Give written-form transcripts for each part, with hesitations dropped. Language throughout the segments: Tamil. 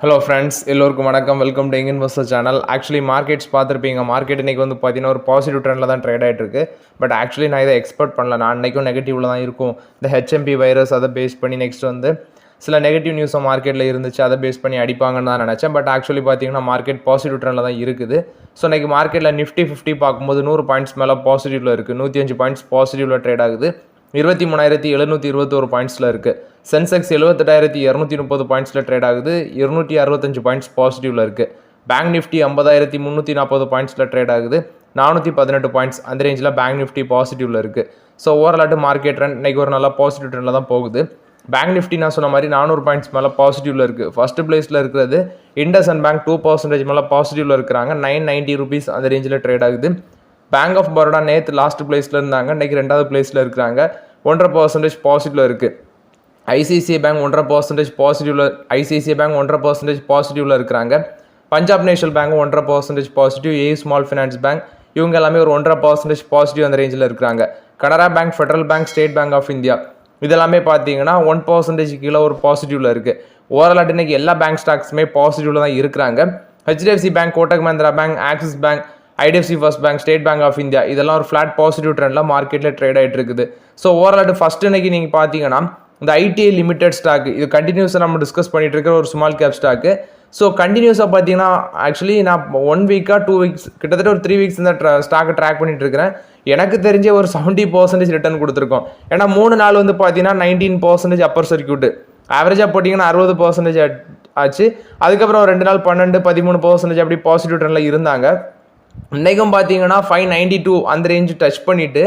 ஹலோ ஃப்ரெண்ட்ஸ், எல்லோருக்கும் வணக்கம். Welcome to investor channel. Actually markets பார்த்துருப்பீங்க. மார்க்கெட் இன்றைக்கி வந்து பார்த்தீங்கன்னா ஒரு பாசிட்டிவ் ட்ரெண்டில் தான் ட்ரேட் ஆகிட்டு இருக்கு. பட் ஆக்சுவலி நான் இதை எக்ஸ்பெக்ட் பண்ணல. நான் அன்றைக்கும் நெகட்டிவில் தான் இருக்கும். இந்த ஹெச்எம்பி வைரஸ் அதை பேஸ் பண்ணி நெக்ஸ்ட் வந்து சில நெகட்டிவ் நியூஸும் மார்க்கெட்டில் இருந்துச்சு. அதை பேஸ் பண்ணி அடிப்பாங்கன்னு தான் நினச்சேன். பட் ஆக்சுவலி பார்த்தீங்கன்னா மார்க்கெட் பாசிட்டிவ் ட்ரெண்டில் தான் இருக்குது. ஸோ இன்றைக்கி மார்க்கெட்டில் நிஃப்டி 50 பார்க்கும்போது 100 பாயிண்ட்ஸ் மேலே பாசிட்டிவில் இருக்குது. 105 பாயிண்ட்ஸ் பாசிட்டிவில் ட்ரேட் ஆகுது. 23,721 பாயிண்ட்ஸில் இருக்குது. சென்செக்ஸ் 78,230 பாயிண்ட்ஸில் ட்ரேட் ஆகுது. 265 பாயிண்ட்ஸ் பாசிட்டிவில் இருக்குது. பேங்க் நிஃப்டி 50,340 பாயிண்ட்ஸில் ட்ரேட் ஆகுது. 418 பாயிண்ட்ஸ் அந்த ரேஞ்சில் பேங்க் நிஃப்டி பாசிட்டிவில் இருக்குது. ஸோ ஓவராலாட்டு மார்க்கெட் ட்ரெண்ட் இன்றைக்கி ஒரு நல்ல பாசிட்டிவ் ட்ரெண்டில் தான் போகுது. பேங்க் நிஃப்டி நான் சொன்ன மாதிரி 400 பாயிண்ட்ஸ் மேலே பாசிட்டிவில் இருக்குது. ஃபஸ்ட்டு பிளேஸில் இருக்கிறது இண்டஸ்இண்ட் பேங்க் 2% மேலே பாசிட்டிவில் இருக்கிறாங்க. 990 rupees அந்த ரேஞ்சில் ட்ரேட் ஆகுது. பேங்க் ஆஃப் பரோடா நேற்று லாஸ்ட் பிளேஸில் இருந்தாங்க, இன்றைக்கி 2வது பிளேஸில் இருக்கிறாங்க. 1.5% பாசிட்டிவில் இருக்குது. ஐசிஐசிஐ பேங்க் 1.5% பாசிட்டிவில் பாசிட்டிவில் இருக்கிறாங்க. Punjab National Bank 1.5% positive. A small finance bank இவங்க எல்லாமே ஒரு 1.5% பாசிட்டிவ் அந்த ரேஞ்சில் இருக்கிறாங்க. Canara Bank, Federal Bank, State Bank of India இதெல்லாமே பார்த்தீங்கன்னா 1% கீழே ஒரு பாசிட்டிவில் இருக்குது. ஓவரால் இன்னைக்கு எல்லா பேங்க் ஸ்டாக்ஸுமே பாசிட்டிவில் தான் இருக்கிறாங்க. HDFC bank, Kotak Mahindra bank, Axis bank, IDFC first bank, State Bank of India இதெல்லாம் ஒரு ஃப்ளாட் பாசிட்டிவ் ட்ரெண்டில் மார்க்கெட்டில் ட்ரேட் ஆகிட்டு இருக்குது. ஸோ ஓவரால் ஃபஸ்ட்டு இன்னைக்கு நீங்கள் பார்த்தீங்கன்னா இந்த ஐடிஐ லிமிடெட் ஸ்டாக் இது கண்டினியூஸாக நம்ம டிஸ்கஸ் பண்ணிட்டு இருக்கிற ஒரு ஸ்மால் கேப் ஸ்டாக்கு. ஸோ கண்டினியூஸாக பார்த்தீங்கன்னா ஆக்சுவலி நான் 1 வீக்காக 2 வீக்ஸ் கிட்டத்தட்ட ஒரு 3 வீக்ஸ் இந்த ஸ்டாக்கை ட்ராக் பண்ணிட்டு இருக்கிறேன். எனக்கு தெரிஞ்ச ஒரு 70% ரிட்டர்ன் கொடுத்துருக்கோம். ஏன்னா 3 நாள் வந்து பார்த்தீங்கன்னா 19% அப்பர் சர்க்யூட்டு, ஆவரேஜாக போட்டிங்கன்னா 60% ஆச்சு. அதுக்கப்புறம் 2 நாள் 12, 13% அப்படி பாசிட்டிவ் ட்ரெண்டில் இருந்தாங்க. இன்றைக்கும் பார்த்தீங்கன்னா 592 அந்த ரேஞ்சு டச் பண்ணிவிட்டு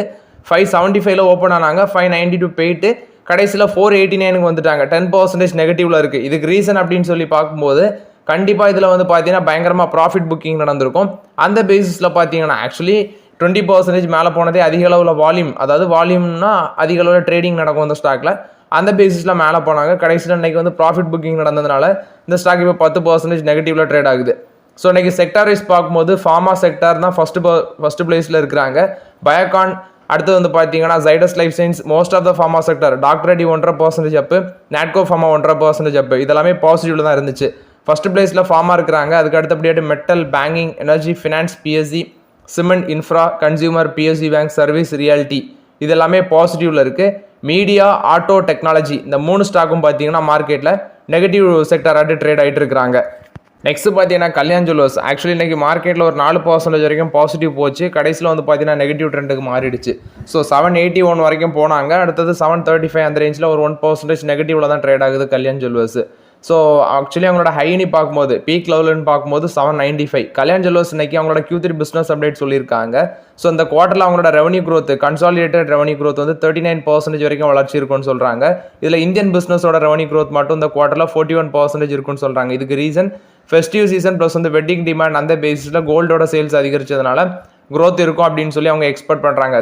575 ஓப்பன் ஆனாங்க. 592 போயிட்டு கடைசியில் 489 வந்துட்டாங்க. 10% நெகட்டிவில் இருக்குது. இதுக்கு ரீசன் அப்படின்னு சொல்லி பார்க்கும்போது கண்டிப்பாக இதில் வந்து பார்த்தீங்கன்னா பயங்கரமாக ப்ராஃபிட் புக்கிங் நடந்திருக்கும். அந்த பேசிஸில் பார்த்தீங்கன்னா ஆக்சுவலி 20% மேலே போனதே அதிக அளவில் வால்யூம், அதாவது வால்யூம்னா அதிக அளவில் ட்ரேடிங் நடக்கும் இந்த ஸ்டாக்கில். அந்த பேசிஸில் மேலே போனாங்க. கடைசியில் இன்றைக்கி வந்து ப்ராஃபிட் புக்கிங் நடந்ததுனால இந்த ஸ்டாக் இப்போ 10% நெகட்டிவில் ட்ரேட் ஆகுது. ஸோ இன்றைக்கி செக்டார் வைஸ் பார்க்கும்போது ஃபார்மா செக்டார் தான் ஃபஸ்ட்டு பிளேஸில் இருக்கிறாங்க. பயோகான், அடுத்து வந்து பார்த்தீங்கன்னா Zydus life science, most of the pharma sector, doctor Reddy 1.5% up, Natco pharma 1.5% up இதெல்லாமே பாசிட்டிவில் தான் இருந்துச்சு. ஃபஸ்ட்டு பிளேஸில் ஃபார்மா இருக்கிறாங்க. அதுக்கு அடுத்தபடியாட்டு metal, banking, energy, finance, PSC, cement, infra, consumer, PSC bank, service, reality இதெல்லாமே பாசிட்டிவில் இருக்குது. மீடியா, ஆட்டோ, டெக்னாலஜி இந்த 3 ஸ்டாக்கும் பார்த்தீங்கன்னா மார்க்கெட்டில் நெகட்டிவ் செக்டாராட்டு ட்ரேட் ஆகிட்டு இருக்கிறாங்க. நெக்ஸ்ட் பார்த்தீங்கன்னா கல்யாண் ஜுவல்லர்ஸ் ஆக்சுவலி இன்றைக்கி மார்க்கெட்டில் ஒரு 4% வரைக்கும் பாசிட்டிவ் போச்சு. கடைசியில் வந்து பார்த்தீங்கன்னா நெகட்டிவ் ட்ரெண்டுக்கு மாறிடுச்சு. ஸோ 781 வரைக்கும் போனாங்க. அடுத்தது 735 அந்த ரேஞ்சில் ஒரு 1% நெகட்டிவில் தான் ட்ரேட் ஆகுது கல்யாண் ஜுவல்லர்ஸ். ஸோ ஆக்சுவலி அவங்களோட ஹைனி பார்க்கும்போது பீக் லெவல்னு பார்க்கும்போது 795. கல்யாண் ஜுவல்லர்ஸ் இன்னைக்கு அவங்களோட Q3 பிஸ்னஸ் அப்டேட் சொல்லியிருக்காங்க. ஸோ இந்த குவார்ட்டரில் அவங்களோட revenue growth, consolidated revenue growth வந்து 39% வரைக்கும் வளர்ச்சி இருக்குன்னு சொல்கிறாங்க. இதில் இந்தியன் பிஸ்னஸோட ரெவன்யூ growth மட்டும் இந்த குவார்ட்டரில் 41% இருக்குன்னு சொல்கிறாங்க. இதுக்கு ரீசன் ஃபெஸ்டிவ் சீசன் ப்ளஸ் வந்து வெட்டிங் டிமாண்ட் அந்த பேசிஸில் கோல்டோட சேல்ஸ் அதிகரிச்சதுனால growth இருக்கும் அப்படின்னு சொல்லி அவங்க எக்ஸ்பெக்ட் பண்ணுறாங்க.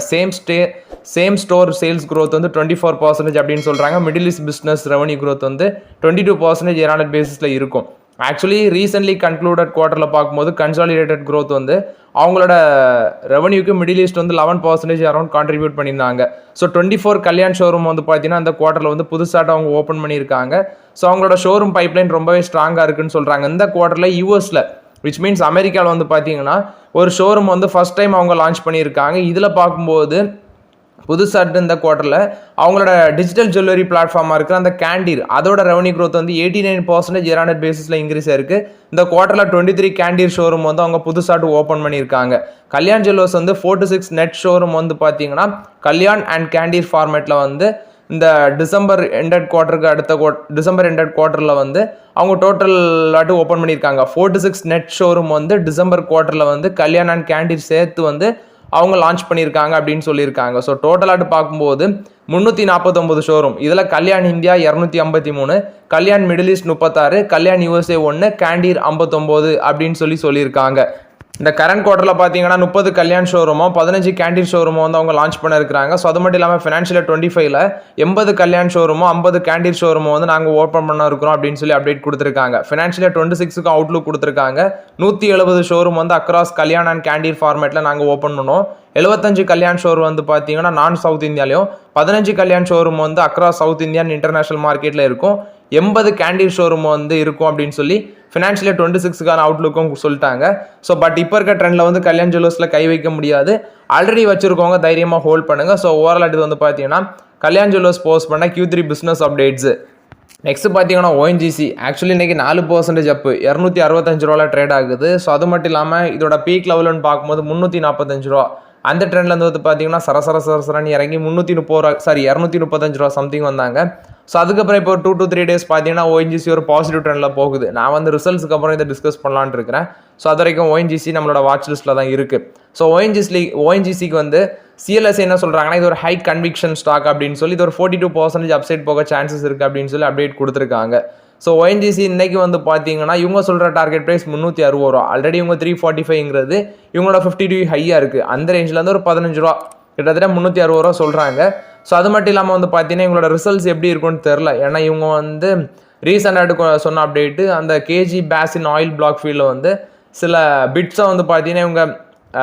சேம் ஸ்டோர் சேல்ஸ் growth வந்து 24% அப்படின்னு சொல்கிறாங்க. Middle east business revenue growth வந்து 22% இயர் பேசிஸில் இருக்கும். ஆக்சுவலி ரீசென்ட்லி கன்க்ளூடட் குவார்ட்டரில் பார்க்கும்போது கன்சாலிடேட்டட் growth வந்து அவங்களோட ரெவன்யூக்கு மிடில் ஈஸ்ட் வந்து 11% அரௌண்ட் கான்ட்ரிபியூட் பண்ணியிருந்தாங்க. ஸோ 24 கல்யாண் ஷோரூம் வந்து பார்த்தீங்கன்னா அந்த குவார்ட்டரில் வந்து புதுசாக அவங்க ஓப்பன் பண்ணியிருக்காங்க. ஸோ அவங்களோட ஷோரூம் பைப்லைன் ரொம்பவே ஸ்ட்ராங்காக இருக்குன்னு சொல்கிறாங்க. இந்த குவார்ட்டரில் யூஎஸில் விச் மீன்ஸ் அமெரிக்காவில் வந்து பார்த்தீங்கன்னா ஒரு ஷோரூம் வந்து ஃபஸ்ட் டைம் அவங்க லான்ச் பண்ணியிருக்காங்க. இதில் பார்க்கும்போது புதுசாக இந்த குவார்ட்டரில் அவங்களோட டிஜிட்டல் ஜுவல்லரி பிளாட்ஃபார்மாக இருக்கிற அந்த கேண்டீர் அதோட ரெவன்யூ growth வந்து 89% இயர் பேசிஸில் இன்க்ரீஸ் ஆயிருக்கு. இந்த குவார்ட்டரில் 23 கேண்டீர் ஷோரூம் வந்து அவங்க புதுசாக ஓப்பன் பண்ணியிருக்காங்க. கல்யாண் ஜுவல்லர்ஸ் வந்து 4 to 6 நெட் ஷோரூம் வந்து பார்த்தீங்கன்னா கல்யாண் அண்ட் கேண்டீர் ஃபார்மேட்டில் வந்து இந்த டிசம்பர் எண்டட் குவார்ட்டரில் வந்து அவங்க டோட்டல் ஓப்பன் பண்ணியிருக்காங்க. 4 to 6 நெட் ஷோரூம் வந்து டிசம்பர் குவார்ட்டரில் வந்து கல்யாண் அண்ட் கேண்டீர் சேர்த்து வந்து அவங்க லான்ச் பண்ணியிருக்காங்க அப்படின்னு சொல்லியிருக்காங்க. ஸோ டோட்டலாட்டு பார்க்கும்போது 349 ஷோரூம். இதில் Kalyan India 253, Kalyan middle east 36, Kalyan USA 1, Candere 59 அப்படின்னு சொல்லியிருக்காங்க. இந்த கரண்ட் குவார்ட்டரில் பார்த்தீங்கன்னா 30 கல்யாண் ஷோரூமோ 15 கேண்டீர் ஷோரூமோ வந்து அவங்க லான்ச் பண்ண இருக்கிறாங்க. ஸோ அது மட்டும் இல்லாமல் ஃபினான்ஷியல் 25ல் 80 கல்யாண் ஷோரூமோ 50 கேண்டீர் ஷோரூமோ வந்து நாங்கள் ஓப்பன் பண்ண இருக்கிறோம் அப்படின்னு சொல்லி அப்டேட் கொடுத்துருக்காங்க. ஃபினான்ஷியல் 26க்கு அவுட்லுக் கொடுத்துருக்காங்க. 170 ஷோரூம் வந்து அக்ராஸ் கல்யாண் அண்ட் கேண்டீர் ஃபார்மேட்டில் நாங்கள் ஓப்பன் பண்ணோம். 75 கல்யாண் ஷோரூம் வந்து பார்த்தீங்கன்னா நான் சவுத் இந்தியாலையும், 15 கல்யாண் ஷோரூம் வந்து அக்ராஸ் சவுத் இந்தியன் இன்டர்நேஷனல் மார்க்கெட்டில் இருக்கும். 80 கேண்டீன் ஷோரூம் வந்து இருக்கும் அப்படின்னு சொல்லி ஃபினான்ஷியல் 26க்கான அவுட்லுக்கும் சொல்லிட்டாங்க. ஸோ பட் இப்போ இருக்க ட்ரெண்டில் வந்து கல்யாண் ஜுவல்லர்ஸில் கை வைக்க முடியாது. ஆல்ரெடி வச்சுருக்கவங்க தைரியமாக ஹோல்ட் பண்ணுங்கள். ஸோ ஓவரால் இது வந்து பார்த்தீங்கன்னா கல்யாண் ஜுவல்லர்ஸ் போஸ்ட் பண்ண Q3 பிஸ்னஸ் அப்டேட்ஸு. நெக்ஸ்ட் பார்த்தீங்கன்னா ONGC ஆக்சுவலி இன்றைக்கி 4% அப்பு 265 ரூபாவில் ட்ரேட் ஆகுது. ஸோ அது மட்டும் இல்லாமல் இதோட பீக் லெவல்னு பார்க்கும்போது 345 ரூபா அந்த ட்ரெண்ட்லேருந்து வந்து பார்த்தீங்கன்னா சரசரன்னு இறங்கி 235 ரூபா சம்திங் வந்தாங்க. ஸோ அதுக்கப்புறம் இப்போ 2 to 3 டேஸ் பார்த்தீங்கன்னா ONGC ஒரு பாசிட்டிவ் ட்ரெண்டில் போகுது. நான் வந்து ரிசல்ட்ஸ்க்கு அப்புறம் இதை டிஸ்கஸ் பண்ணலான்னு இருக்கிறேன். ஸோ அது வரைக்கும் ONGC நம்மளோட வாட்ச் லிஸ்ட்டில் தான் இருக்குது. ஸோ ONGCக்கு வந்து CLSA என்ன சொல்கிறாங்கன்னா இது ஒரு ஹை கன்விக்ஷன் ஸ்டாக் அப்படின்னு சொல்லி இது ஒரு 42% அப்சைட் போக சான்சஸ் இருக்குது அப்படின்னு சொல்லி அப்டேட் கொடுத்துருக்காங்க. ஸோ ONGC இன்னைக்கு வந்து பார்த்தீங்கன்னா இவங்க சொல்கிற டார்கெட் ப்ரைஸ் 360 ரூபா. ஆல்ரெடி இவங்க 345ங்கிறது இவங்களோட 52 ஹையாக இருக்குது. அந்த ரேஞ்சில் வந்து ஒரு 15 ரூபா கிட்டத்தட்ட 360 ரூபா சொல்கிறாங்க. ஸோ அது மட்டும் இல்லாமல் வந்து பார்த்தீங்கன்னா இவங்களோட ரிசல்ட்ஸ் எப்படி இருக்குன்னு தெரில. ஏன்னா இவங்க வந்து ரீசெண்டாக சொன்ன அப்டேட்டு அந்த கேஜி பேசின் ஆயில் பிளாக் ஃபீல்டில் வந்து சில பிட்ஸை வந்து பார்த்தீங்கன்னா இவங்க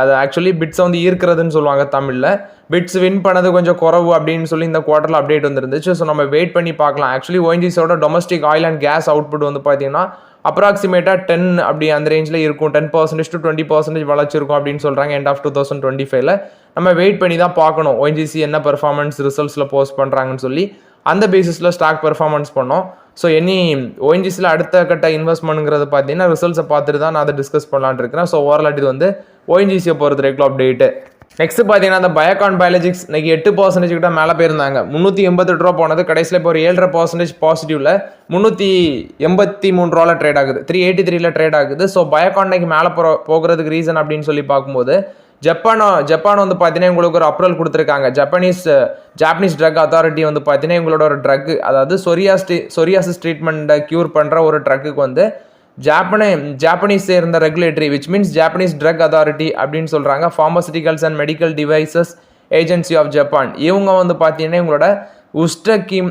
அது ஆக்சுவலி பிட்ஸை வந்து ஈர்க்கிறதுன்னு சொல்லுவாங்க தமிழில். பிட்ஸ் வின் பண்ணது கொஞ்சம் குறவு அப்படின்னு சொல்லி இந்த குவார்ட்டரில் அப்டேட் வந்துருந்துச்சு. ஸோ நம்ம வெயிட் பண்ணி பார்க்கலாம். ஆக்சுவலி ONGCயோட domestic oil and gas output வந்து பார்த்தீங்கன்னா அப்ராக்சிமேட்டாக 10 அப்படி அந்த ரேஞ்சில் இருக்கும். 10% to 20% வளர்ச்சிருக்கும் அப்படின்னு சொல்கிறாங்க எண்ட் ஆஃப் 2025. நம்ம வெயிட் பண்ணி தான் பார்க்கணும் ONGC என்ன பெர்ஃபார்மன்ஸ் ரிசல்ட்ஸில் போஸ்ட் பண்ணுறாங்கன்னு சொல்லி அந்த பேசிஸில் ஸ்டாக் பெர்ஃபார்மன்ஸ் பண்ணோம். ஸோ ONGCயில் அடுத்த கட்ட இன்வெஸ்ட்மெண்ட்ங்கிறது பார்த்தீங்கன்னா ரிசல்ட்ஸை பார்த்துட்டு தான் நான் அதை டிஸ்கஸ் பண்ணலான்னு இருக்கிறேன். ஸோ ஓவரால் இது வந்து ONGCயை பொறுத்த வரைக்கும் அப்டேட்டு. நெக்ஸ்ட் பார்த்தீங்கன்னா அந்த பயோகான் பயாலஜிக்ஸ் இன்னைக்கு 8% கிட்ட மேலே போயிருந்தாங்க. 388 ரூபா போனது கடைசியில் இப்போ ஒரு 7.5% பாசிட்டிவ்ல 383 ரூபாவில் ட்ரேட் ஆகுது. 383ல ட்ரேட் ஆகுது. ஸோ பயோகான் இன்னைக்கு மேலே போகிறதுக்கு ரீசன் அப்படின்னு சொல்லி பார்க்கும்போது ஜப்பான் வந்து பார்த்தீங்கன்னா உங்களுக்கு ஒரு அப்ரூவல் கொடுத்துருக்காங்க. ஜாப்பனீஸ் ட்ரக் அத்தாரிட்டி வந்து பார்த்தீங்கன்னா இவங்களோட ஒரு ட்ரக் அதாவது சொரியாசிஸ் ட்ரீட்மெண்ட்டை க்யூர் பண்ணுற ஒரு ட்ரக்குக்கு வந்து ஜாப்பனீஸ் சேர்ந்த regulatory which means Japanese drug authority அப்படின்னு சொல்கிறாங்க. Pharmaceuticals and medical devices agency of Japan இவங்க வந்து பார்த்தீங்கன்னா இவங்களோட உஸ்டகிம்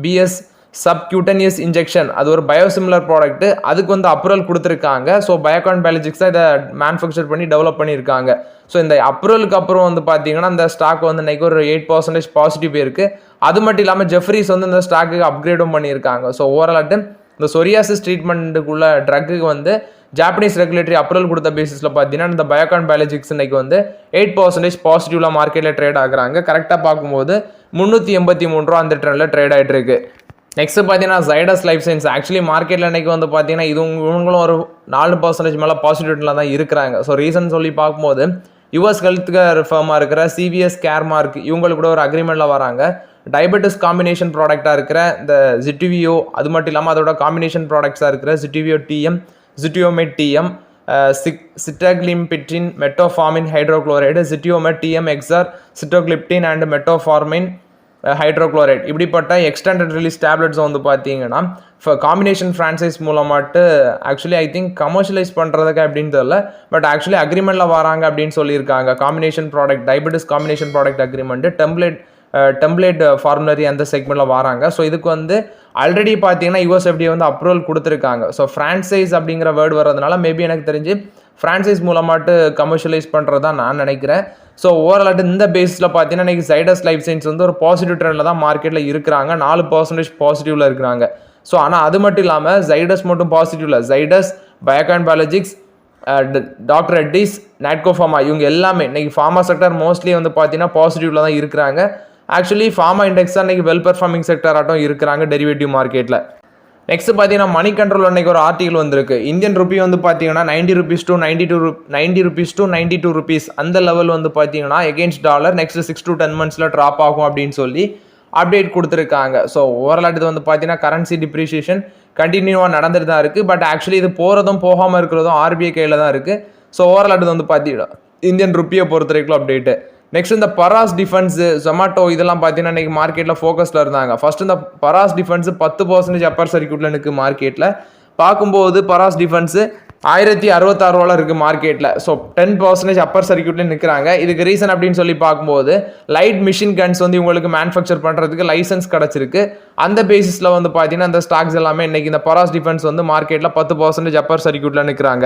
பிஎஸ் சப்கியூட்டனியஸ் இன்ஜெக்ஷன் அது ஒரு பயோசிமிலர் ப்ராடக்ட் அதுக்கு வந்து அப்ரூவல் கொடுத்துருக்காங்க. ஸோ பயோகான் பயாலஜிக்ஸ் தான் இதை மேனுஃபேக்சர் பண்ணி டெவலப் பண்ணியிருக்காங்க. ஸோ இந்த அப்ரூவலுக்கு அப்புறம் வந்து பார்த்தீங்கன்னா இந்த ஸ்டாக் வந்து இன்னைக்கு ஒரு 8% பாசிட்டிவ் இருக்குது. அது மட்டும் இல்லாமல் ஜெஃப்ரிஸ் வந்து இந்த ஸ்டாக்கு அப்கிரேடும் பண்ணியிருக்காங்க. ஸோ ஓவராலாட்டு இந்த சொரியாசிஸ் ட்ரீட்மெண்ட்டுக்குள்ள ட்ரக்குக்கு வந்து ஜாப்பனீஸ் ரெகுலேட்டரி அப்ரூவல் கொடுத்த பேசிஸில் பார்த்தீங்கன்னா இந்த பயோகான் பயாலஜிக்ஸ் இன்னைக்கு வந்து 8% பாசிட்டிவ்ல மார்க்கெட்டில் ட்ரேட் ஆகுறாங்க. கரெக்டாக பார்க்கும்போது 383 ரூபா அந்த ட்ரெண்டில் ட்ரேட் ஆகிட்டு இருக்கு. நெக்ஸ்ட் பார்த்தீங்கன்னா ஜைடஸ் லைஃப் சயின்ஸ் ஆக்சுவலி மார்க்கெட்டில் இன்னைக்கு வந்து பார்த்தீங்கன்னா இவங்களும் ஒரு 4% மேலே பாசிட்டிவ்ல தான் இருக்கிறாங்க. ஸோ ரீசன் சொல்லி பார்க்கும்போது US ஹெல்த் கேர் ஃபர்மாக இருக்கிற CVS கேர்மார்க் இவங்களுக்கு கூட ஒரு அக்ரிமெண்ட்டில் வராங்க. டயபெட்டிஸ் காம்பினேஷன் ப்ராடக்டாக இருக்கிற இந்த ஜிட்டிவியோ அது மட்டும் இல்லாமல் அதோட காம்பினேஷன் ப்ராடக்ட்ஸாக இருக்கிற Zituvio TM Zituvimet TM sitagliptin metformin hydrochloride Zituvimet TM XR sitagliptin and metformin hydrochloride இப்படிப்பட்ட எக்ஸ்டெண்டட் ரிலீஸ் டேப்லெட்ஸ் வந்து பார்த்தீங்கன்னா காம்பினேஷன் ஃப்ரான்ச்சைஸ் மூலமாட்டு ஆக்சுவலி ஐ திங்க் கமர்ஷியலைஸ் பண்ணுறதுக்கு அப்படின்னு தெரியல. பட் ஆக்சுவலி அக்ரிமெண்ட்டில் வராங்க அப்படின்னு சொல்லியிருக்காங்க. Combination product diabetes combination product agreement template formulary அந்த செக்மெண்ட்டில் வராங்க. ஸோ இதுக்கு வந்து ஆல்ரெடி பார்த்தீங்கன்னா US FDA வந்து அப்ரூவல் கொடுத்துருக்காங்க. ஸோ ஃப்ரான்ச்சைஸ் அப்படிங்கிற வேர்டு வர்றதுனால மேபி எனக்கு தெரிஞ்சு ஃப்ரான்ச்சைஸ் மூலமாட்டு கமர்ஷியலைஸ் பண்ணுறது தான் நான் நினைக்கிறேன். ஸோ ஓவராலாட்டு இந்த பேஸில் பார்த்தீங்கன்னா இன்றைக்கி ஜைடஸ் லைஃப் சயின்ஸ் வந்து ஒரு பாசிட்டிவ் ட்ரெண்டில் தான் மார்க்கெட்டில் இருக்கிறாங்க. 4% பாசிட்டிவில் இருக்கிறாங்க. ஸோ ஆனால் அது மட்டும் இல்லாமல் ஜைடஸ் மட்டும் பாசிட்டிவ்ல Zydus Biocon biologics doctor Reddy's Natco pharma இவங்க எல்லாமே இன்றைக்கி ஃபார்மா செக்டர் மோஸ்ட்லி வந்து பார்த்தீங்கன்னா பாசிட்டிவ்ல தான் இருக்கிறாங்க. ஆக்சுவலி ஃபார்மா இண்டெக்ஸ் தான் இன்றைக்கி வெல் பெர்ஃபார்மிங் செக்டர் ஆட்டம் இருக்கிறாங்க டெரிவேட்டிவ் மார்க்கெட்டில். நெக்ஸ்ட் பார்த்தீங்கன்னா மணி கண்ட்ரோல் அன்றைக்கி ஒரு ஆர்டிகல் வந்திருக்கு. இந்தியன் ருப்பி வந்து பார்த்தீங்கன்னா 90 rupees to 92 rupees அந்த லெவல் வந்து பார்த்தீங்கன்னா எகெயின்ஸ்ட் டாலர் நெக்ஸ்ட் 6 to 10 monthsல ட்ராப் ஆகும் அப்படின்னு சொல்லி அப்டேட் கொடுத்துருக்காங்க. ஸோ ஓவரால் இது வந்து பார்த்தீங்கன்னா கரன்சி டிப்ரிசியேஷன் கண்டினியூவாக நடந்துட்டு தான் இருக்குது. பட் ஆக்சுவலி இது போகிறதும் போகாமல் இருக்கிறதும் RBI கையில் தான் இருக்குது. ஸோ ஓவரால் இது வந்து பார்த்தீங்கன்னா இந்தியன் ருப்பியை பொறுத்த வரைக்கும் அப்டேட்டு. நெக்ஸ்ட் இந்த பராஸ் டிஃபென்ஸ் ஜொமேட்டோ இதெல்லாம் பார்த்தீங்கன்னா இன்றைக்கி மார்க்கெட்டில் ஃபோக்கஸில் இருந்தாங்க. ஃபர்ஸ்ட் இந்த பராஸ் டிஃபென்ஸ் 10% அப்பர் சர்க்யூட்டில் இருக்குது மார்க்கெட்டில். பார்க்கும்போது பராஸ் டிஃபென்ஸு 1066 ரூபாவில் இருக்குது மார்க்கெட்டில். ஸோ 10% அப்பர் சர்க்யூட்லேயே நிற்கிறாங்க. இதுக்கு ரீசன் அப்படின்னு சொல்லி பார்க்கும்போது லைட் மிஷின் கன்ஸ் வந்து இவங்களுக்கு மேனுஃபேக்சர் பண்ணுறதுக்கு லைசன்ஸ் கிடச்சிருக்கு. அந்த பேசிஸில் வந்து பார்த்தீங்கன்னா இந்த ஸ்டாக்ஸ் எல்லாமே இன்றைக்கி இந்த பராஸ் டிஃபென்ஸ் வந்து மார்க்கெட்டில் 10% அப்பர் சர்க்யூட்டில் நிற்கிறாங்க.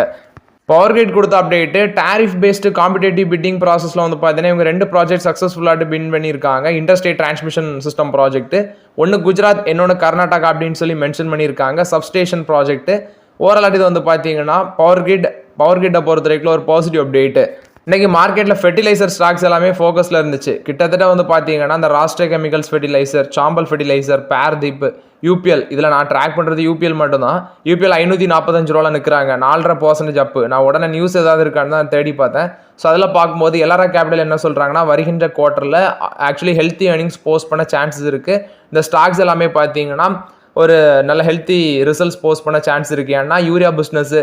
பவர் கிரிட் கொடுத்த update tariff based competitive bidding ப்ராசஸில் வந்து பார்த்தீங்கன்னா இவங்க 2 ப்ராஜெக்ட் சக்ஸஸ்ஃபுல்லாக வின் பண்ணியிருக்காங்க. இன்டர்ஸ்டேட் டிரான்ஸ்மிஷன் சிஸ்டம் ப்ராஜெக்ட், ஒன்று குஜராத், இன்னொன்று கர்நாடகா அப்படின்னு சொல்லி மென்ஷன் பண்ணியிருக்காங்க. சப்ஸ்டேஷன் ப்ராஜெக்ட் ஓவரால் இது வந்து பார்த்தீங்கன்னா பவர் கிரிட்டை பொறுத்த வரைக்கும் ஒரு பாசிட்டிவ் அப்டேட்டு. இன்றைக்கி மார்க்கெட்டில் ஃபெர்டிலைசர் ஸ்டாக்ஸ் எல்லாமே ஃபோக்கஸில் இருந்துச்சு. கிட்டத்தட்ட வந்து பார்த்தீங்கன்னா அந்த ராஷ்ட்ரிய கெமிக்கல்ஸ் ஃபெர்டிலைசர், சாம்பல் ஃபெர்டிலைசர், பேர்தீப், யூபிஎல், இதில் நான் ட்ராக் பண்ணுறது யூபிஎல் மட்டும்தான். யூபிஎல் 545 ரூபாவில் நிற்கிறாங்க, 4.5% அப்பு. நான் உடனே நியூஸ் ஏதாவது இருக்கான்னு தான் தேடி பார்த்தேன். ஸோ அதில் பார்க்கும்போது எல்ஆர்ஆ கேபிட்டல் என்ன சொல்கிறாங்கன்னா வருகின்ற குவார்ட்டரில் ஆக்சுவலி ஹெல்த்தி ஏர்னிங்ஸ் போஸ்ட் பண்ண சான்சஸ் இருக்குது. இந்த ஸ்டாக்ஸ் எல்லாமே பார்த்தீங்கன்னா ஒரு நல்ல ஹெல்த்தி ரிசல்ட்ஸ் போஸ்ட் பண்ண சான்ஸ் இருக்குது. ஏன்னா யூரியா பிஸ்னஸ்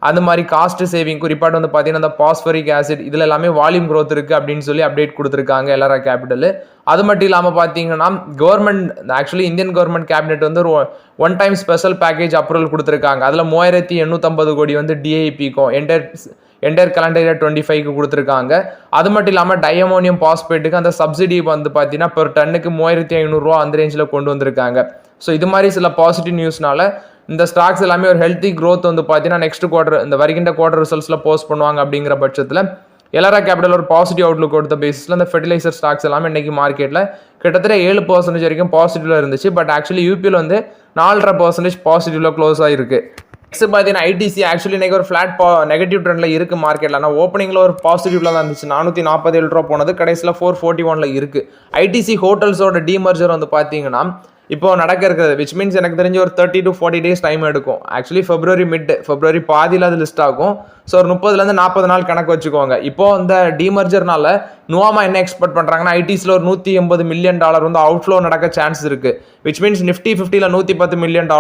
அந்த மாதிரி காஸ்ட் சேவிங் குறிப்பாட்டு வந்து பார்த்தீங்கன்னா அந்த பாஸ்பரிக் ஆசிட் இதில் எல்லாமே வால்யூம் க்ரோத் இருக்குது அப்படின்னு சொல்லி அப்டேட் கொடுத்துருக்காங்க எல்ஆர்ஆ கேபிட்டல். அது மட்டும் இல்லாமல் பார்த்தீங்கன்னா government actually Indian government cabinet வந்து ஒரு one time special package approval கொடுத்துருக்காங்க. அதில் 3850 கோடி வந்து டிஐபிக்கும் என்டையர் கலண்டர் இயர் 25க்கு கொடுத்துருக்காங்க. அது மட்டும் இல்லாமல் டைஅமோனியம் பாஸ்பேட்டுக்கு அந்த சப்சிடி வந்து பார்த்தீங்கன்னா பெர் டன்னுக்கு 3500 ரூபா அந்த ரேஞ்சில் கொண்டு வந்திருக்காங்க. ஸோ இது மாதிரி சில பாசிட்டிவ் நியூஸ்னால இந்த ஸ்டாக்ஸ் எல்லாமே ஒரு ஹெல்த்தி க்ரோத் வந்து பார்த்தீங்கன்னா நெக்ஸ்ட் குவார்டர் இந்த வருகின்ற குவார்டர் ரிசல்ட்ஸில் போஸ்ட் பண்ணுவாங்க. அப்படிங்கிற பட்சத்தில் எல்ஆர்ஆ கேபிட்டல் ஒரு பாசிட்டிவ் அவுட்லுக் கொடுத்த பேசிஸில் இந்த ஃபெர்டிலைசர் ஸ்டாக்ஸ் எல்லாமே இன்றைக்கி மார்க்கெட்டில் கிட்டத்தட்ட 7% வரைக்கும் பாசிட்டிவ்ல இருந்துச்சு. பட் ஆக்சுவலி யூபிஎல் வந்து 4.5% பாசிட்டிவ்ல க்ளோஸ் ஆகிருக்கு. நெக்ஸ்ட் பார்த்தீங்கன்னா ஐடிசி ஆக்சுவலி இன்றைக்கி ஒரு ஃப்ளாட் நெகட்டிவ் ட்ரெண்டில் இருக்குது மார்க்கெட்டில். ஆனால் ஓப்பனிங்கில் ஒரு பாசிட்டிவ்ல தான் இருந்துச்சு, 447 ரூபா போனது, கடைசியில் 441 இருக்குது. ஐடிசி ஹோட்டல்ஸோட டீமர்ஜர் வந்து பார்த்தீங்கன்னா இப்போ நடக்க இருக்கிறது, விச் மீன்ஸ் எனக்கு தெரிஞ்ச ஒரு 30 to 40 டேஸ் டைம் எடுக்கும். ஆக்சுவலி ஃபெப்ரவரி பாதியில் அது லிஸ்ட் ஆகும். ஸோ ஒரு 30 to 40 நாள் கணக்கு வச்சுக்கோங்க. இப்போ இந்த டீமர்ஜர்னால நுவாமா என்ன எக்ஸ்பெக்ட் பண்ணுறாங்கன்னா ஐடிஸில் ஒரு $180 மில்லியன் வந்து அவுட்ஃப்ளோ நடக்க சான்ஸ் இருக்குது. விச் மீன்ஸ் நிஃப்டி 50ல் $110 மில்லியன்,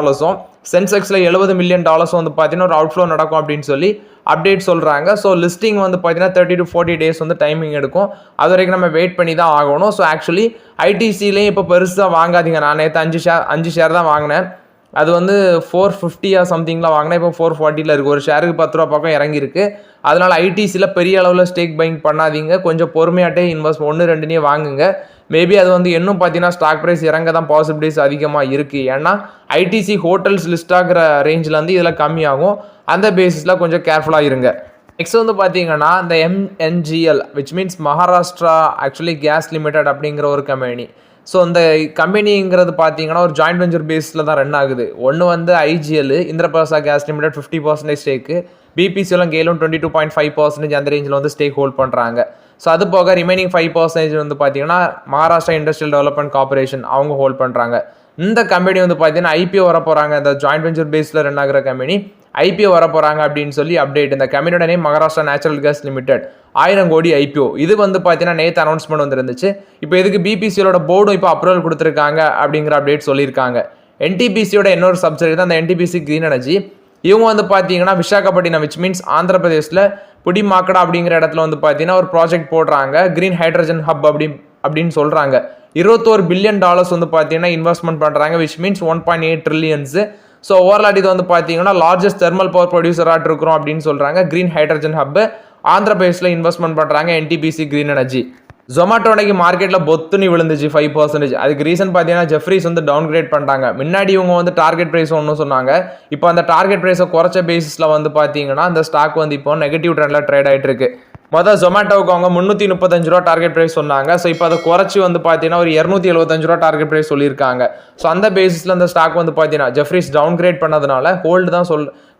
சென்செக்ஸில் $70 மில்லியன் வந்து பார்த்தீங்கன்னா ஒரு அவுட்ஃப்ளோ நடக்கும் அப்படின்னு சொல்லி அப்டேட் சொல்கிறாங்க. ஸோ லிஸ்டிங் வந்து பார்த்தீங்கன்னா 30 to 40 டேஸ் வந்து டைமிங் எடுக்கும். அது வரைக்கும் நம்ம வெயிட் பண்ணி தான் ஆகணும். ஸோ ஆக்சுவலி ஐடிசிலையும் இப்போ பெருசாக வாங்காதீங்க. நான் நேற்று 5 ஷேர் தான் வாங்கினேன். அது வந்து 450 சம்திங்கில் வாங்கினேன். இப்போ 440 இருக்குது. ஒரு ஷேருக்கு 10 ரூபா பக்கம் இறங்கியிருக்கு. அதனால் ஐடிசியில் பெரிய அளவில் ஸ்டேக் பைங் பண்ணாதீங்க. கொஞ்சம் பொறுமையாட்டே இன்வெஸ்ட் 1-2 வாங்குங்க. மேபி அது வந்து இன்னும் பார்த்தீங்கன்னா ஸ்டாக் ப்ரைஸ் இறங்க தான் பாசிபிலிட்டிஸ் அதிகமாக இருக்குது. ஏன்னா ஐடிசி ஹோட்டல்ஸ் லிஸ்ட் ஆகிற ரேஞ்சில் வந்து இதில் கம்மியாகும். அந்த பேசிஸில் கொஞ்சம் கேர்ஃபுல்லாக இருங்க. நெக்ஸ்ட் வந்து பார்த்தீங்கன்னா இந்த MNGL which means Maharashtra actually gas limited அப்படிங்கிற ஒரு கம்பெனி. ஸோ இந்த கம்பெனிங்கிறது பார்த்தீங்கன்னா ஒரு ஜாயிண்ட் வெஞ்சர் பேஸில் தான் ரன் ஆகுது. ஒன்று வந்து ஐஜிஎல் இந்திரபிரசா கேஸ் லிமிடெட் 50% ஸ்டேக்கு, பிபிசிஎலும் கேலும் 22.5% அந்த ரேஞ்சில் வந்து ஸ்டேக் ஹோல்ட் பண்ணுறாங்க. ஸோ அது போக ரிமைனிங் 5% வந்து பார்த்தீங்கன்னா மகாராஷ்டிரா இண்டஸ்ட்ரியல் டெவலப்மெண்ட் கார்பரேஷன் அவங்க ஹோல்ட் பண்ணுறாங்க. இந்த கம்பெனி வந்து பார்த்தீங்கன்னா ஐபிஓ வர போகிறாங்க. இந்த ஜாயிண்ட் வெஞ்சர் பேஸில் ரன் ஆகிற கம்பெனி ஐபிஓ வர போகிறாங்க அப்படின்னு சொல்லி அப்டேட். இந்த கம்பெனியோட name Maharashtra natural gas limited, 1000 கோடி ஐபிஓ. இது வந்து பார்த்தீங்கன்னா நேற்று அனௌன்ஸ்மெண்ட் வந்துருந்துச்சு. இப்போ இதுக்கு பிபிசியோட போர்டும் இப்போ அப்ரூவல் கொடுத்துருக்காங்க அப்படிங்கிற அப்டேட் சொல்லியிருக்காங்க. என்டிபிசியோட இன்னொரு சப்சிடரி தான் அந்த என்டிபிசி கிரீன் எனர்ஜி. இவங்க வந்து பார்த்தீங்கன்னா விசாகப்பட்டினம் விச் மீன்ஸ் ஆந்திர பிரதேஷில் புடிமாக்கடா அப்படிங்கிற இடத்துல வந்து பார்த்தீங்கன்னா ஒரு ப்ராஜெக்ட் போடுறாங்க. கிரீன் ஹைட்ரஜன் ஹப் அப்படின்னு சொல்கிறாங்க. $21 பில்லியன் வந்து பார்த்தீங்கன்னா இன்வெஸ்ட்மெண்ட் பண்ணுறாங்க. Which means 1.8 trillions. So overall இது வந்து பார்த்தீங்கன்னா லார்ஜஸ்ட் தெர்மல் பவர் ப்ரொடியூசராக இருக்கிறோம் அப்படின்னு சொல்கிறாங்க. கிரீன் ஹைட்ரஜன் ஹப் ஆந்திர பிரதேஷில் இன்வெஸ்ட்மெண்ட் பண்ணுறாங்க என்டிபிசி கிரீன் எனர்ஜி. ஜொமேட்டோ அன்னைக்கு மார்க்கெட்டில் பொத்துன்னு விழுந்துச்சு 5%. அதுக்கு ரீசன் பார்த்தீங்கன்னா ஜெஃப்ரீஸ் வந்து டவுன் கிரேட் பண்ணிட்டாங்க. முன்னாடி இவங்க வந்து டார்கெட் ப்ரைஸ் ஒன்று சொன்னாங்க. இப்போ அந்த டார்கெட் ப்ரைஸை குறைச்ச பேசிஸில் வந்து பார்த்தீங்கன்னா அந்த ஸ்டாக் வந்து இப்போ நெகட்டிவ் ட்ரெண்டில் ட்ரேட் ஆகிட்டு இருக்கு. மொதல் ஜொமேட்டோவுக்கு அவங்க 335 ரூபா டார்கெட் ப்ரைஸ் சொன்னாங்க. ஸோ இப்போ அதை குறைச்சி வந்து பார்த்தீங்கன்னா ஒரு 275 ரூபா டார்கெட் ப்ரைஸ் சொல்லியிருக்காங்க. ஸோ அந்த பேசிஸில் அந்த ஸ்டாக் வந்து பார்த்தீங்கன்னா ஜெஃப்ரீஸ் டவுன் கிரேட் பண்ணதுனால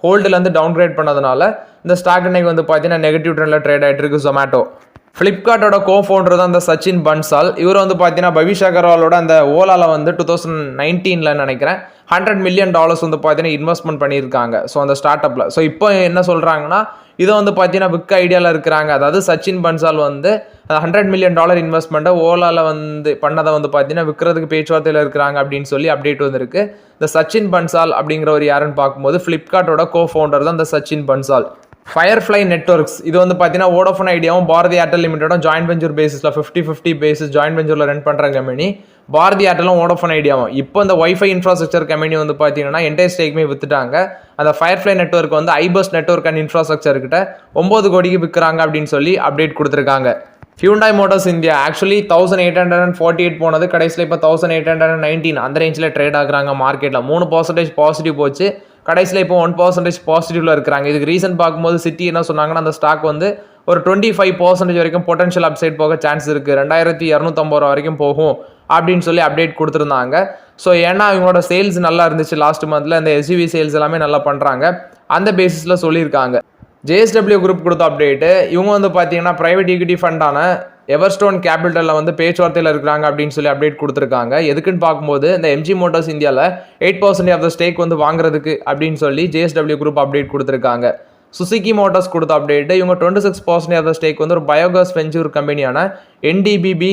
ஹோல்டுலேருந்து டவுன் கிரேட் பண்ணதுனால இந்த ஸ்டாக் இன்னைக்கு வந்து பார்த்தீங்கன்னா நெகட்டிவ் ட்ரெண்டில் ட்ரேட் ஆகிட்டு இருக்கு ஜொமேட்டோ. ஃப்ளிப்கார்ட்டோட கோஃபவுண்டர் தான் அந்த சச்சின் பன்சால். இவர் வந்து பார்த்தீங்கன்னா பவிஷ் அகர்வாலோட அந்த ஓலாவில் வந்து 2019 நினைக்கிறேன் $100 மில்லியன் வந்து பார்த்தீங்கன்னா இன்வெஸ்ட்மெண்ட் பண்ணியிருக்காங்க. ஸோ அந்த ஸ்டார்ட் அப்பில். ஸோ இப்போ என்ன சொல்கிறாங்கன்னா இதை வந்து பார்த்தீங்கன்னா விற்க ஐடியாவில் இருக்கிறாங்க. அதாவது சச்சின் பன்சால் வந்து $100 மில்லியன் இன்வெஸ்ட்மெண்ட்டை ஓலாவில் வந்து பண்ணதை வந்து பார்த்தீங்கன்னா விற்கிறதுக்கு பேச்சுவார்த்தையில் இருக்கிறாங்க அப்படின்னு சொல்லி அப்டேட் வந்திருக்கு. இந்த சச்சின் பன்சால் அப்படிங்கிறவர் யாருன்னு பார்க்கும்போது ஃப்ளிப்கார்ட்டோட கோஃபவுண்டர் தான் இந்த சச்சின் பன்சால். ஃபயர்ஃப்ளை நெட்வொர்க்ஸ் இது வந்து பார்த்தீங்கன்னா வோடஃபோன் ஐடியாவும் பாரதி ஏர்டெல் லிமிட்டடும் ஜாயிண்ட் வெஞ்சர் பேசிஸில் 50-50 பேசிஸ் ஜாயிண்ட் வெஞ்சரில் ரன் பண்ணுற கம்பெனி. பாரதி ஏர்டெலும் வோடஃபோன் ஐடியாவும் இப்போ இந்த ஒய்ஃபை இன்ஃப்ராஸ்ட்ரக்சர் கம்பெனி வந்து பார்த்தீங்கன்னா என்டையர் ஸ்டேக்குமே வித்துட்டாங்க. அந்த ஃபயர்ஃப்ளை நெட்வொர்க் வந்து ஐபஸ் நெட்வொர்க் அண்ட் இன்ஃப்ராஸ்ட்ரக்சர் கிட்ட 9 கோடிக்கு விற்கிறாங்க அப்படின்னு சொல்லி அப்டேட் கொடுத்துருக்காங்க. ஹியூண்டாய் மோட்டார்ஸ் இந்தியா ஆக்சுவலி 1848 போனது, கடைசியில் இப்போ 1819 அந்த ரேஞ்சில் ட்ரேட் ஆகுறாங்க மார்க்கெட்டில். 3% பாசிட்டிவ் போச்சு. கடைசியில் இப்போ 1% பாசிட்டிவ்ல இருக்கிறாங்க. இதுக்கு ரீசன் பார்க்கும்போது சிட்டி என்ன சொன்னாங்கன்னா அந்த ஸ்டாக் வந்து ஒரு 25% வரைக்கும் பொட்டன்ஷியல் அப்சைட் போக சான்ஸ் இருக்குது, 2250 ரூபா வரைக்கும் போகும் அப்படின்னு சொல்லி அப்டேட் கொடுத்துருந்தாங்க. ஸோ ஏன்னா இவங்களோட சேல்ஸ் நல்லா இருந்துச்சு லாஸ்ட் மந்த்தில், இந்த எஸ்யூவி சேல்ஸ் எல்லாமே நல்லா பண்ணுறாங்க, அந்த பேசிஸில் சொல்லியிருக்காங்க. JSW குரூப் கொடுத்த அப்டேட்டு, இவங்க வந்து பார்த்தீங்கன்னா ப்ரைவேட் ஈக்விட்டி ஃபண்டான எவர்ஸ்டோன் கேபிட்டலில் வந்து பேச்சுவார்த்தையில் இருக்கிறாங்க அப்படின்னு சொல்லி அப்டேட் கொடுத்துருக்காங்க. எதுக்குன்னு பார்க்கும்போது இந்த MG மோட்டார்ஸ் இந்தியாவில் 8% ஆஃப் த ஸ்டேக் வந்து வாங்குறதுக்கு அப்படின்னு சொல்லி JSW குரூப் அப்டேட் கொடுத்துருக்காங்க. சுசுகி மோட்டார்ஸ் கொடுத்த அப்டேட்டு, இவங்க 26% ஆஃப் த ஸ்டேக் வந்து ஒரு பயோகாஸ் வெஞ்சூர் கம்பெனியான NDBB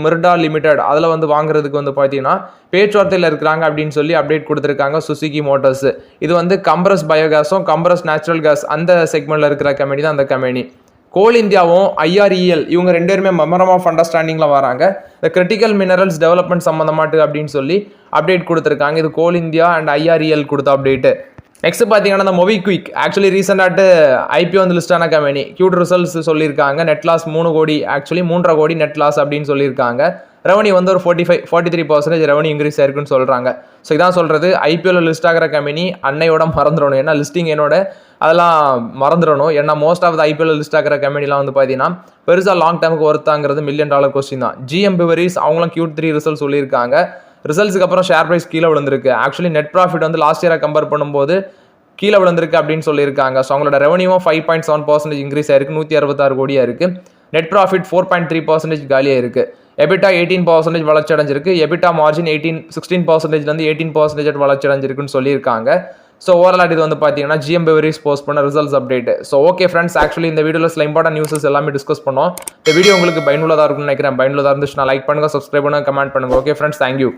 மிர்டா லிமிடெட் அதில் வந்து வாங்குறதுக்கு வந்து பார்த்தீங்கன்னா பேச்சுவார்த்தையில் இருக்கிறாங்க அப்படின்னு சொல்லி அப்டேட் கொடுத்துருக்காங்க சுசுகி மோட்டார்ஸ். இது வந்து கம்ப்ரஸ் பயோகாஸும் கம்ப்ரஸ் நேச்சுரல் கேஸ் அந்த செக்மெண்ட்டில் இருக்கிற கம்பெனி தான் அந்த கம்பெனி. கோல் இந்தியாவும் IREL இவங்க 2 பேருமே மெமரம் ஆஃப் அண்டர்ஸ்டாண்டிங்கில் வராங்க. இந்த கிரிட்டிக்கல் மினரல்ஸ் டெவலப்மெண்ட் சம்மந்தமாட்டு அப்படின்னு சொல்லி அப்டேட் கொடுத்துருக்காங்க. இது கோல் இந்தியா அண்ட் IREL கொடுத்த அப்டேட்டு. நெக்ஸ்ட் பார்த்தீங்கன்னா இந்த மொபிக்விக் ஆக்சுவலி ரீசெண்டாட்டு IPO வந்து லிஸ்டான கம்பெனி கியூட் ரிசல்ட்ஸ் சொல்லியிருக்காங்க. நெட் லாஸ் 3 கோடி, ஆக்சுவலி 3.5 கோடி நெட் லாஸ் அப்படின்னு சொல்லியிருக்காங்க. ரெவன்யூ வந்து ஒரு 43% ரெவன்யூ இன்க்ரீஸ் ஆயிருக்குன்னு சொல்கிறாங்க. ஸோ இதான் சொல்கிறது, IPOவில் லிஸ்ட் ஆகிற கம்பெனி அன்னையோட மறந்துடணும், ஏன்னா லிஸ்டிங் என்னோட அதெல்லாம் மறந்துடணும். ஏன்னா மோஸ்ட் ஆஃப் த IPOவில் லிஸ்ட் ஆகிற கம்பெனிலாம் வந்து பார்த்தீங்கன்னா பெருசாக லாங் டேமுக்கு ஒர்த்தாங்கிறது $1 மில்லியன் கொஸ்டின் தான். GM பிவரிஸ் அவங்களும் Q3 ரிசல்ட் சொல்லியிருக்காங்க. ரிசல்ட்ஸுக்கு அப்புறம் ஷேர் ப்ரைஸ் கீழே விழுந்திருக்கு. ஆக்சுவலி நெட் ப்ராஃபிட் வந்து லாஸ்ட் இயரை கம்பேர் பண்ணும்போது கீழே விழுந்திருக்கு அப்படின்னு சொல்லியிருக்காங்க. ஸோ அவங்களோட ரெவன்யூவும் 5.7% இன்க்ரீஸ் ஆயிருக்கு, 166 கோடியாக இருக்குது. நெட் ப்ராஃபிட் 4.3% காலியாக இருக்குது. எபிட்டா 18% வளர்ச்சி அடைஞ்சிருக்கு. எபிட்டா மார்ஜின் 16%லேருந்து 18% வளர்ச்சி அடைஞ்சிருக்குன்னு சொல்லியிருக்காங்க. ஸோ ஓவரால் இது வந்து பார்த்தீங்கன்னா GM பிவரிஸ் போஸ்ட் பண்ண results update. So okay friends, actually இந்த வீடியோவில் சில இம்பார்ட்டன்ட் நியூஸஸ் எல்லாமே டிஸ்கஸ் பண்ணோம். இந்த வீடியோ உங்களுக்கு பயனுள்ளதாக இருக்கும்னு நினைக்கிறேன். பயனுள்ளதாக இருந்துச்சுன்னா லைக் பண்ணுங்கள், சப்ஸ்கிரைப் பண்ணுங்கள், கமெண்ட் பண்ணுங்கள். Okay friends, thank you.